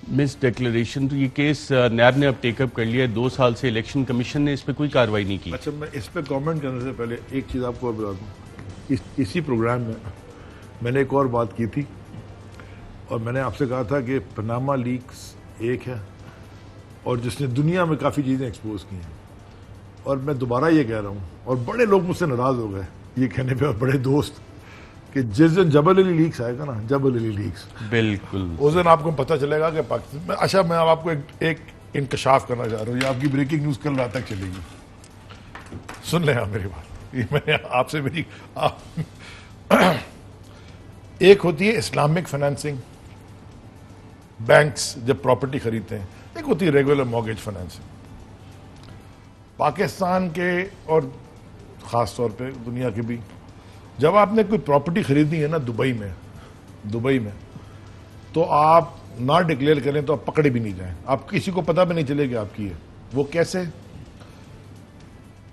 مس declaration تو یہ case NAB نے اب ٹیک اپ کر لیا ہے 2 سال سے الیکشن کمیشن نے اس پہ کوئی کارروائی نہیں کی. اچھا میں اس پہ کامنٹ کرنے سے پہلے ایک چیز آپ کو اور بتا دوں. اسی پروگرام میں نے ایک اور بات کی تھی اور میں نے آپ سے کہا تھا کہ پاناما لیکس ایک ہے اور جس نے دنیا میں کافی چیزیں ایکسپوز کی ہیں, اور میں دوبارہ یہ کہہ رہا ہوں اور بڑے لوگ مجھ سے ناراض ہو گئے یہ کہنے پہ, اور بڑے دوست, کہ جس دن جبل علی لیکس آئے گا نا, جبل علی لیکس, بالکل اس دن آپ کو پتہ چلے گا کہ پاکستان میں. اچھا میں آپ کو ایک انکشاف کرنا چاہ رہا ہوں, یہ آپ کی بریکنگ نیوز کل رات تک چلے گی, سن لیں آپ میری بات. یہ میں نے آپ سے میری ایک ہوتی ہے اسلامک فائنینسنگ, بینکس جب پراپرٹی خریدتے ہیں, ایک ہوتی ہے ریگولر مارگیج فائنینسنگ. پاکستان کے اور خاص طور پہ دنیا کے بھی, جب آپ نے کوئی پراپرٹی خریدنی ہے نا دبئی میں تو آپ نہ ڈکلیئر کریں تو آپ پکڑے بھی نہیں جائیں, آپ کسی کو پتہ بھی نہیں چلے کہ آپ کی ہے. وہ کیسے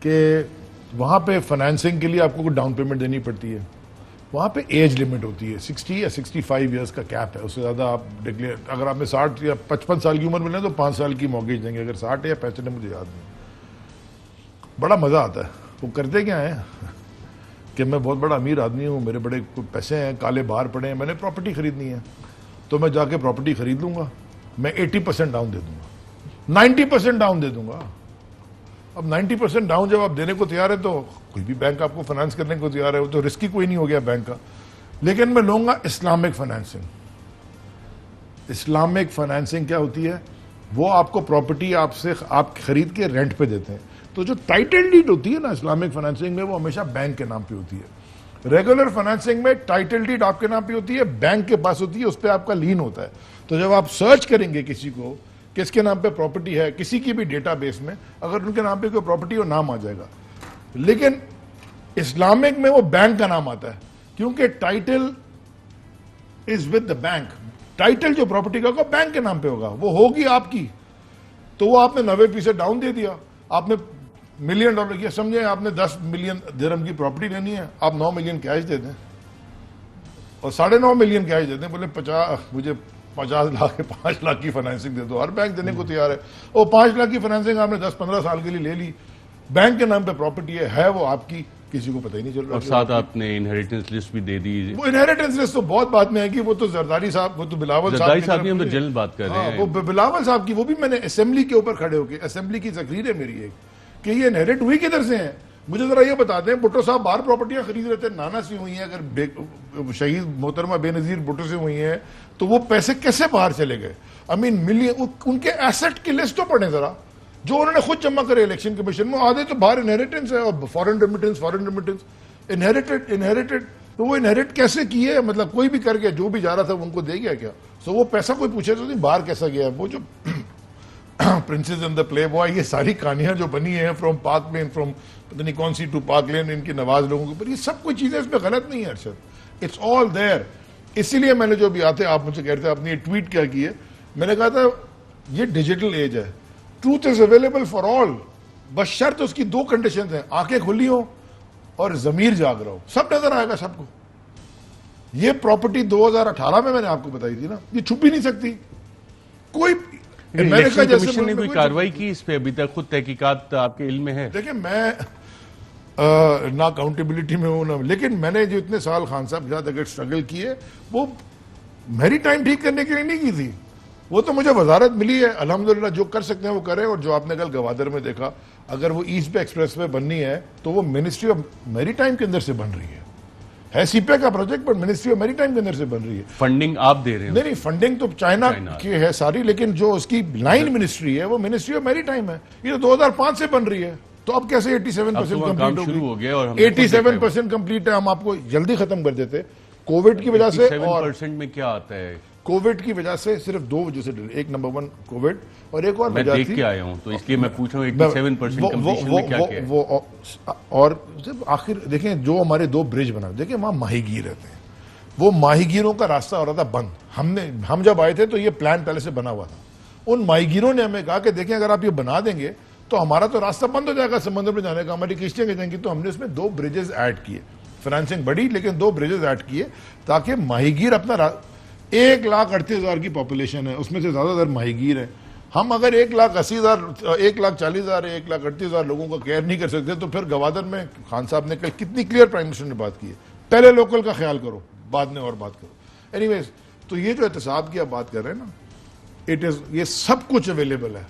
کہ وہاں پہ فائنینسنگ کے لیے آپ کو کوئی ڈاؤن پیمنٹ دینی پڑتی ہے, وہاں پہ ایج لمٹ ہوتی ہے 60 یا 65 ایئرس کا کیپ ہے, اس سے زیادہ آپ ڈکلیئر, اگر آپ نے 60 یا 55 سال کی عمر میں لیں تو 5 سال کی مارگیج دیں گے, اگر 60 یا 65 مجھے یاد نہیں. بڑا مزہ آتا ہے. وہ کرتے کیا ہیں کہ میں بہت بڑا امیر آدمی ہوں, میرے بڑے پیسے ہیں, کالے باہر پڑے ہیں, میں نے پراپرٹی خریدنی ہے تو میں جا کے پراپرٹی خرید لوں گا, میں 80% ڈاؤن دے دوں گا, 90% ڈاؤن دے دوں گا. اب 90% ڈاؤن جب آپ دینے کو تیار ہے تو کوئی بھی بینک آپ کو فائنانس کرنے کو تیار ہے, وہ تو رسکی کوئی نہیں ہو گیا بینک کا. لیکن میں لوں گا اسلامک فائنینسنگ. اسلامک فائنینسنگ کیا ہوتی ہے؟ وہ آپ کو پراپرٹی آپ خرید کے رینٹ پہ دیتے ہیں, تو جو ٹائٹل ڈیڈ ہوتی ہے نا اسلامک فائنینسنگ میں, وہ ہمیشہ بینک کے نام پہ ہوتی ہے. ریگولر فائنینسنگ میں ٹائٹل ڈیڈ آپ کے نام پہ ہوتی ہے, بینک کے پاس ہوتی ہے, اس پہ آپ کا لین ہوتا ہے. تو جب آپ سرچ کریں گے کسی کو کس کے نام پہ پراپرٹی ہے, کسی کی بھی ڈیٹا بیس میں اگر ان کے نام پہ کوئی پراپرٹی ہو نام آ جائے گا. لیکن اسلامک میں وہ بینک کا نام آتا ہے, کیونکہ title is with the bank. Title جو پراپرٹی کا ہوگا بینک کے نام پہ ہوگا, وہ ہوگی آپ کی. تو وہ آپ نے 90% ڈاؤن دے دیا, آپ نے $1 ملین کیا, سمجھیں آپ نے 10 ملین درہم کی پراپرٹی لینی ہے, آپ 9 ملین کیش دے دیں اور 9.5 ملین کیش دے دیں, بولے مجھے 50 لاکھ 5 لاکھ کی فائنینسنگ دے دو. ہر بینک دینے کو تیار ہے. اور 5 لاکھ کی فائنینسنگ آپ نے 10-15 سال کے لیے لے لی, بینک کے نام پہ پراپرٹی ہے وہ آپ کی, کسی کو پتہ ہی نہیں چل رہا. اور ساتھ آپ نے انہیریٹنس لسٹ بھی دے دی. وہ انہیریٹنس لسٹ تو بہت بعد میں ہے کہ وہ تو زرداری صاحب, وہ تو بلاول صاحب ہم تو جلد بات کر رہے ہیں. وہ بلاول صاحب کی, وہ بھی میں نے اسمبلی کے اوپر کھڑے ہو کے, اسمبلی کی تقریر ہے میری ایک, کہ یہ انہیریٹ ہوئی کدھر سے ہیں. مجھے ذرا یہ بتا دیں, بھٹو صاحب باہر پراپرٹیاں خرید رہے تھے, نانا سے ہوئی ہیں, اگر شہید محترمہ بے نظیر بھٹو سے ہوئی ہیں تو وہ پیسے کیسے باہر چلے گئے؟ ملین ان کے ایسٹ کی لسٹ تو پڑھیں ذرا, جو انہوں نے خود جمع کرے الیکشن کمیشن میں. آدھے تو باہر انہیریٹنس ہے اور فارن ریمیٹنس انہیریٹڈ. تو وہ انہیریٹ کیسے کیے, مطلب کوئی بھی کر گیا, جو بھی جا رہا تھا ان کو دے گیا کیا؟ سو وہ پیسہ کوئی پوچھے تو نہیں باہر کیسا گیا. وہ جو پرنسز ان دا پلے بوائے, یہ ساری کہانیاں جو بنی ہیں فرام پارک لین, فرام پتہ نہیں کون سی ٹو پارک لین, ان کے نواز لوگوں کے اوپر, یہ سب کوئی چیزیں اس میں غلط نہیں ہے ارشد, اٹس آل دیر. اسی لیے میں نے جو بھی آتے آپ مجھے کہتے ہیں آپ نے یہ ٹویٹ کیا کی ہے, میں نے کہا تھا یہ ڈیجیٹل ایج ہے, truth is available for all, بس شرط اس کی 2 کنڈیشنز ہیں, آنکھیں کھلی ہوں اور ضمیر جاگ رہا ہو, سب نظر آئے گا سب کو. یہ پراپرٹی 2018 میں نے آپ کو بتائی تھی نا, یہ چھپ ہی نہیں سکتی. کوئی الیکشن کمیشن نے کوئی کارروائی کی اس پہ ابھی تک؟ خود تحقیقات آپ کے علم میں ہے؟ دیکھیں میں نہ اکاؤنٹیبلٹی میں ہوں نہ, لیکن میں نے جو اتنے سال خان صاحب کے ساتھ اگر اسٹرگل کیے, وہ میری ٹائم ٹھیک کرنے کے لیے نہیں کی تھی, وہ تو مجھے وزارت ملی ہے. الحمدللہ جو کر سکتے ہیں وہ کریں. اور جو آپ نے کل گوادر میں دیکھا, اگر وہ ایسٹ بے ایکسپریس وے بننی ہے تو وہ منسٹری آف میری ٹائم کے اندر سے بن رہی ہے سی پی کا پروجیکٹ, پر منسٹری آف میری ٹائم کے اندر سے بن رہی ہے. فنڈنگ آپ دے رہے ہیں؟ نہیں, فنڈنگ تو چائنا کی ہے ساری, لیکن جو اس کی لائن منسٹری ہے وہ منسٹری آف میری ٹائم ہے. یہ تو 2005 سے بن رہی ہے, تو اب کیسے 87% کمپلیٹ ہو گئی؟ 87% کمپلیٹ ہے. ہم آپ کو جلدی ختم کر دیتے کووڈ کی وجہ سے. 87% میں کیا آتا ہے؟ کووڈ کی وجہ سے صرف 2 وجہ سے ڈلے, ایک نمبر 1 کووڈ, اور ایک اور میں دیکھ کے آیا ہوں تو اس لیے میں پوچھ رہا ہوں 87% کمپلیشن میں کیا کیا ہے؟ وہ اور آخر دیکھیں جو ہمارے 2 برج بنا, دیکھیں وہاں ماہی گیر رہتے ہیں, وہ ماہی گیروں کا راستہ ہو رہا تھا بند. ہم جب آئے تھے تو یہ پلان پہلے سے بنا ہوا تھا. ان ماہی گیروں نے ہمیں کہا کہ دیکھیں اگر آپ یہ بنا دیں گے تو ہمارا تو راستہ بند ہو جائے گا سمندر میں جانے کا, ہماری کشتیاں گر جائیں گی. تو ہم نے اس میں 2 بریجز ایڈ کیے, فائنینسنگ بڑی لیکن 2 بریجز ایڈ کیے تاکہ ماہی گیر اپنا 1,38,000 کی پاپولیشن ہے, اس میں سے زیادہ تر ماہی گیر ہیں. ہم اگر 1,80,000 1,40,000 1,38,000 لوگوں کا کیئر نہیں کر سکتے تو پھر گوادر میں خان صاحب نے کتنی کلیئر پرائم منسٹر نے بات کی ہے, پہلے لوکل کا خیال کرو بعد میں اور بات کرو. اینی ویز, تو یہ جو احتساب کی آپ بات کر رہے ہیں نا, یہ سب کچھ اویلیبل ہے,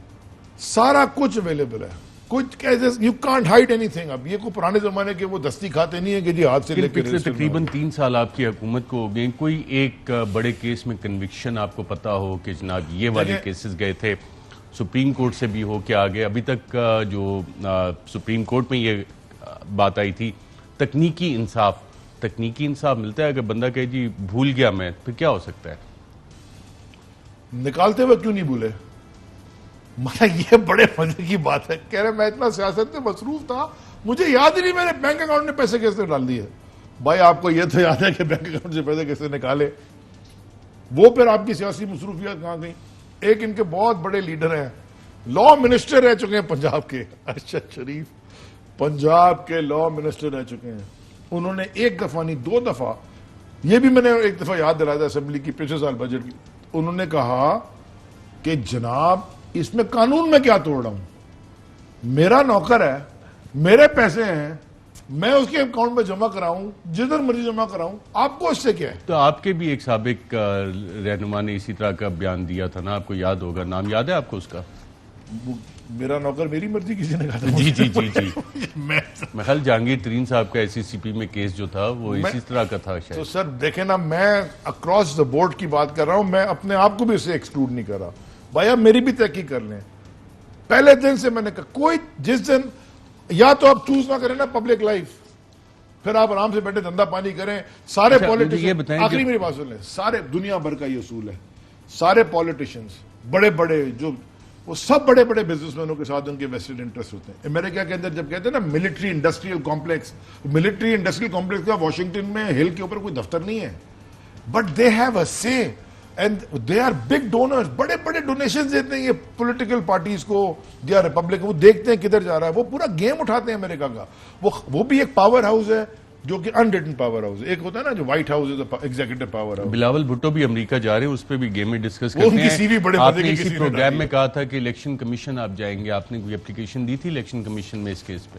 سارا کچھ اویلیبل ہے, کچھ you can't hide anything. اب یہ کوئی پرانے زمانے کے وہ دستی کھاتے نہیں ہیں کہ جی ہاتھ سے لے کے. پچھلے تقریباً 3 سال آپ کی حکومت کو ہو گئے, کوئی ایک بڑے کیس میں کنوکشن آپ کو پتا ہو کہ جناب یہ والے کیسز گئے تھے, سپریم کورٹ سے بھی ہو کے آگے, ابھی تک جو سپریم کورٹ میں یہ بات آئی تھی تکنیکی انصاف ملتا ہے؟ اگر بندہ کہے جی بھول گیا میں, پھر کیا ہو سکتا ہے؟ نکالتے ہوئے کیوں نہیں بھولے؟ مطلب یہ بڑے مزے کی بات ہے. کہہ رہے میں اتنا سیاست میں مصروف تھا مجھے یاد ہی نہیں میرے بینک اکاؤنٹ میں پیسے کیسے ڈال دیے. بھائی آپ کو یہ تو یاد ہے کہ بینک اکاؤنٹ سے پیسے کیسے نکالے؟ وہ پھر آپ کی سیاسی مصروفیات کہاں گئی؟ ایک ان کے بہت بڑے لیڈر ہیں, لا منسٹر رہ چکے ہیں پنجاب کے, ارشد شریف پنجاب کے لا منسٹر رہ چکے ہیں. انہوں نے ایک دفعہ نہیں 2 دفعہ, یہ بھی میں نے ایک دفعہ یاد دلایا تھا اسمبلی کی پچھلے سال بجٹ کی, انہوں نے کہا کہ جناب اس میں قانون میں کیا توڑ رہا ہوں, میرا نوکر ہے, میرے پیسے ہیں, میں اس کے اکاؤنٹ میں جمع کراؤں جدھر مرضی جمع کراؤں, آپ کو اس سے کیا ہے؟ تو آپ کے بھی ایک سابق رہنما نے اسی طرح کا بیان دیا تھا نا, آپ کو یاد ہوگا, نام یاد ہے آپ کو اس کا؟ میرا نوکر میری مرضی کسی نے کہا تھا. جی میں خیال جہانگیر ترین صاحب کا SCCP میں کیس جو تھا وہ اسی طرح کا تھا شاید. تو سر دیکھیں نا, میں اکراس دا بورڈ کی بات کر رہا ہوں, میں اپنے آپ کو بھی اسے ایکسکلوڈ نہیں کر رہا. بھائی آپ میری بھی تحقیق کر لیں. پہلے دن سے میں نے کہا کوئی جس دن یا تو آپ چوز نہ کریں نا پبلک لائف, پھر آپ آرام سے بیٹھے دھندا پانی کریں. سارے پولیٹیشن, آخری میری بات سن لیں, سارے دنیا بھر کا یہ اصول ہے, سارے پولیٹیشنز بڑے بڑے جو وہ سب بڑے بڑے بزنس مینوں کے ساتھ ان کے ویسٹڈ انٹرسٹ ہوتے ہیں. امریکہ کے اندر جب کہتے ہیں نا ملٹری انڈسٹریل کمپلیکس کا واشنگٹن میں ہل کے اوپر کوئی دفتر نہیں ہے, but they have a say and they are big donors, بڑے بڑے ڈونیشنز دیتے ہیں یہ پولیٹیکل پارٹیز کو یا ریپبلک, وہ دیکھتے ہیں کدھر جا رہا ہے, وہ پورا گیم اٹھاتے ہیں امریکہ کا. وہ بھی ایک پاور ہاؤس ہے جو کہ انریٹن پاور ہاؤس. ایک ہوتا ہے نا جو white house executive power house. Bilawal Bhutto بھی امریکہ جا رہے ہیں, اس پہ بھی گیم میں ڈسکس کرتے ہیں. آپ نے اسی پروگرام میں کہا تھا کہ الیکشن کمیشن آپ جائیں گے, آپ نے کوئی اپلیکیشن دی تھی الیکشن کمیشن میں اس کیس پہ؟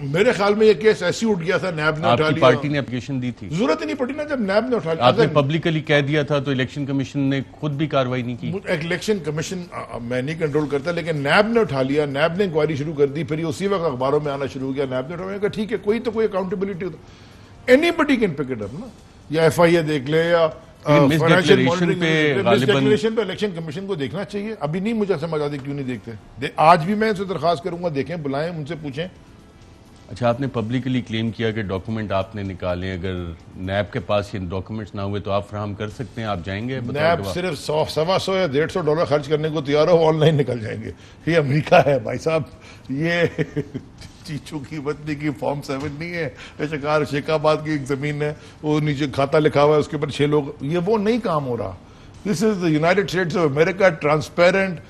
میرے خیال میں یہ کیس ایسی اٹھ گیا تھا, نیب نے اٹھا لیا. آپ کی پارٹی نے اپلیکیشن دی تھی؟ ضرورت ہی نہیں پڑی نا جب نیب نے اٹھا لیا. آپ نے پبلکلی کہہ دیا تھا تو الیکشن کمیشن نے خود بھی کاروائی نہیں کی. الیکشن کمیشن میں نہیں کنٹرول کرتا, لیکن نیب نے اٹھا لیا, نیب نے انکوائری شروع کر دی, پھر یہ اسی وقت اخباروں میں آنا شروع ہو گیا. نیب نے اٹھا کہ ٹھیک ہے کوئی تو کوئی اکاؤنٹیبلٹی ہوتا, anybody can pick it up نا, یا FIA دیکھ لے یا ڈکلیریشن پہ الیکشن کمیشن کو دیکھنا چاہیے. ابھی نہیں مجھے سمجھ آتی کیوں نہیں دیکھتے. آج بھی میں ان سے درخواست کروں گا, دیکھیں, بلائیں, ان سے پوچھیں. اچھا, آپ نے پبلکلی کلیم کیا کہ ڈاکومنٹ آپ نے نکالے, اگر نیب کے پاس یہ ڈاکومنٹس نہ ہوئے تو آپ فراہم کر سکتے ہیں, آپ جائیں گے؟ نیب صرف $100 یا $150 خرچ کرنے کو تیار ہو, آن لائن نکل جائیں گے. یہ امریکہ ہے بھائی صاحب, یہ چیچو کی وطنی کی فارم 7 نہیں ہے, شکار شیخ آباد کی ایک زمین ہے, وہ نیچے کھاتا لکھا ہوا ہے, اس کے اوپر 6 لوگ, یہ وہ نہیں کام ہو رہا. This is the United States of America, transparent.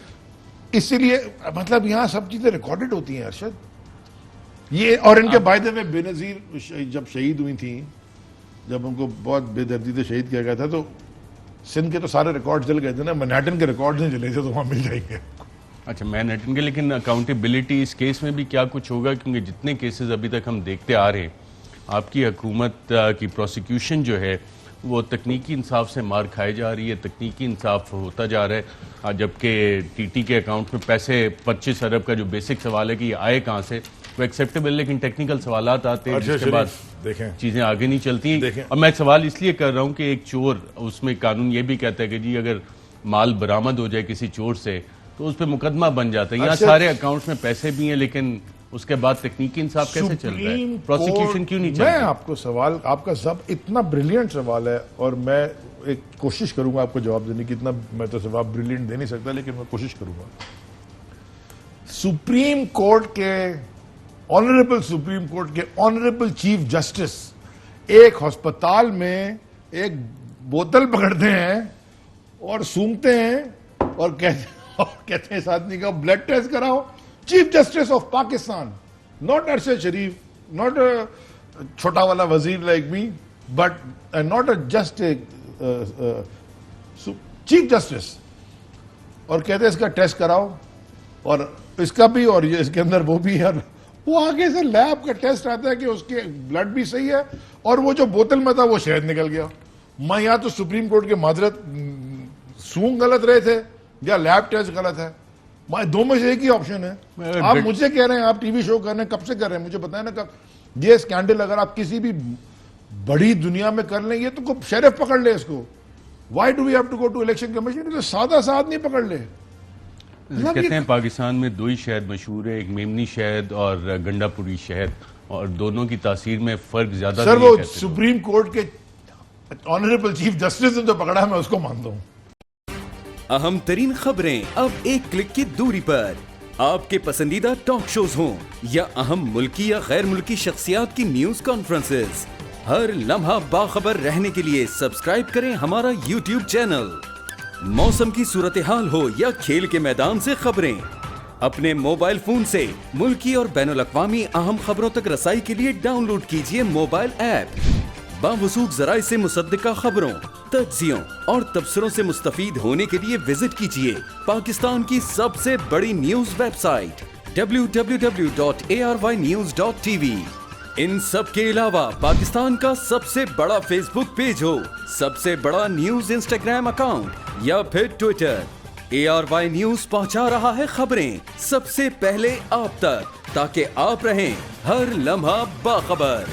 اسی لیے مطلب یہاں سب چیزیں ریکارڈڈ ہوتی ہیں ارشد. یہ اور ان کے بائدے میں بے نظیر جب شہید ہوئی تھیں, جب ان کو بہت بے دردی سے شہید کیا گیا تھا, تو سندھ کے تو سارے ریکارڈ جل گئے تھے نا, منہٹن کے ریکارڈ نہیں جلے تھے, تو وہاں مل جائیں گے. اچھا, مینہٹن کے, لیکن اکاؤنٹیبلٹی اس کیس میں بھی کیا کچھ ہوگا؟ کیونکہ جتنے کیسز ابھی تک ہم دیکھتے آ رہے ہیں, آپ کی حکومت کی پروسیکیوشن جو ہے وہ تکنیکی انصاف سے مار کھائے جا رہی ہے, تکنیکی انصاف ہوتا جا رہا ہے, جبکہ TT کے اکاؤنٹ میں پیسے 25 ارب کا جو بیسک سوال ہے کہ یہ آئے کہاں سے, وہ ایکسیپٹیبل, لیکن ٹیکنیکل سوالات آتے ہیں جس کے بعد چیزیں آگے نہیں چلتی ہیں. اور میں سوال اس لیے کر رہا ہوں کہ ایک چور, اس میں قانون یہ بھی کہتا ہے کہ جی اگر مال برآمد ہو جائے کسی چور سے تو اس پہ مقدمہ بن جاتا ہے. یہاں سارے اکاؤنٹس میں پیسے بھی ہیں, لیکن اس کے بعد تکنیکی انصاف کیسے چل رہا ہے, پروسیکیوشن کیوں نہیں چل رہا؟ میں آپ کو سوال, آپ کا سب اتنا بریلینٹ سوال ہے, اور میں ایک کوشش کروں گا آپ کو جواب دینے کی. اتنا میں تو جواب بریلینٹ دے نہیں سکتا, لیکن میں کوشش کروں گا. سپریم کورٹ کے آنریبل چیف جسٹس ایک ہسپتال میں ایک بوتل پکڑتے ہیں اور سونگتے ہیں اور کہتے ہیں اس آدمی کا بلڈ ٹیسٹ کراؤ. Chief justice of Pakistan, not Arshad Sharif, not چھوٹا والا وزیر like me, but not just chief justice, اور کہتے ہیں اس کا ٹیسٹ کراؤ, اور اس کا بھی اور اس کے اندر وہ بھی ہے, وہ آگے سے لیب کا ٹیسٹ آتا ہے کہ اس کے بلڈ بھی صحیح ہے, اور وہ جو بوتل میں تھا وہ شہد نکل گیا. میں یا تو سپریم کورٹ کے معذرت سونگ غلط رہے تھے یا لیب ٹیسٹ غلط ہے, میں دو میں سے ایک ہی آپشن ہے. آپ مجھ سے کہہ رہے ہیں آپ ٹی وی شو کر رہے ہیں, کب سے کر رہے ہیں مجھے بتائیں نا کب. یہ اسکینڈل اگر آپ کسی بھی بڑی دنیا میں کر لیں, یہ تو کوئی شریف پکڑ لے اس کو. Why do we have to go to election commission? سادہ سا آدمی پکڑ لے. کہتے ہیں پاکستان میں دو ہی شہد مشہور ہے, ایک میمنی شہد اور گنڈا پوری شہد, اور دونوں کی تاثیر میں فرق زیادہ سر نہیں وہ ہے. سپریم کورٹ کے آنریبل چیف جسٹس نے جو پکڑا ہے میں اس کو مانتا ہوں. اہم ترین خبریں اب ایک کلک کی دوری پر. آپ کے پسندیدہ ٹاک شوز ہوں یا اہم ملکی یا غیر ملکی شخصیات کی نیوز کانفرنسز, ہر لمحہ باخبر رہنے کے لیے سبسکرائب کریں ہمارا یوٹیوب چینل. موسم کی صورتحال ہو یا کھیل کے میدان سے خبریں, اپنے موبائل فون سے ملکی اور بین الاقوامی اہم خبروں تک رسائی کے لیے ڈاؤن لوڈ کیجیے موبائل ایپ. باوثوق ذرائع سے مصدقہ خبروں, تجزیوں اور تبصروں سے مستفید ہونے کے لیے وزٹ کیجیے پاکستان کی سب سے بڑی نیوز ویب سائٹ www.arYnews.tv. ان سب کے علاوہ پاکستان کا سب سے بڑا فیس بک پیج ہو, سب سے بڑا نیوز انسٹاگرام اکاؤنٹ یا پھر ٹویٹر, ARY نیوز پہنچا رہا ہے خبریں سب سے پہلے آپ تک, تاکہ آپ رہیں ہر لمحہ باخبر.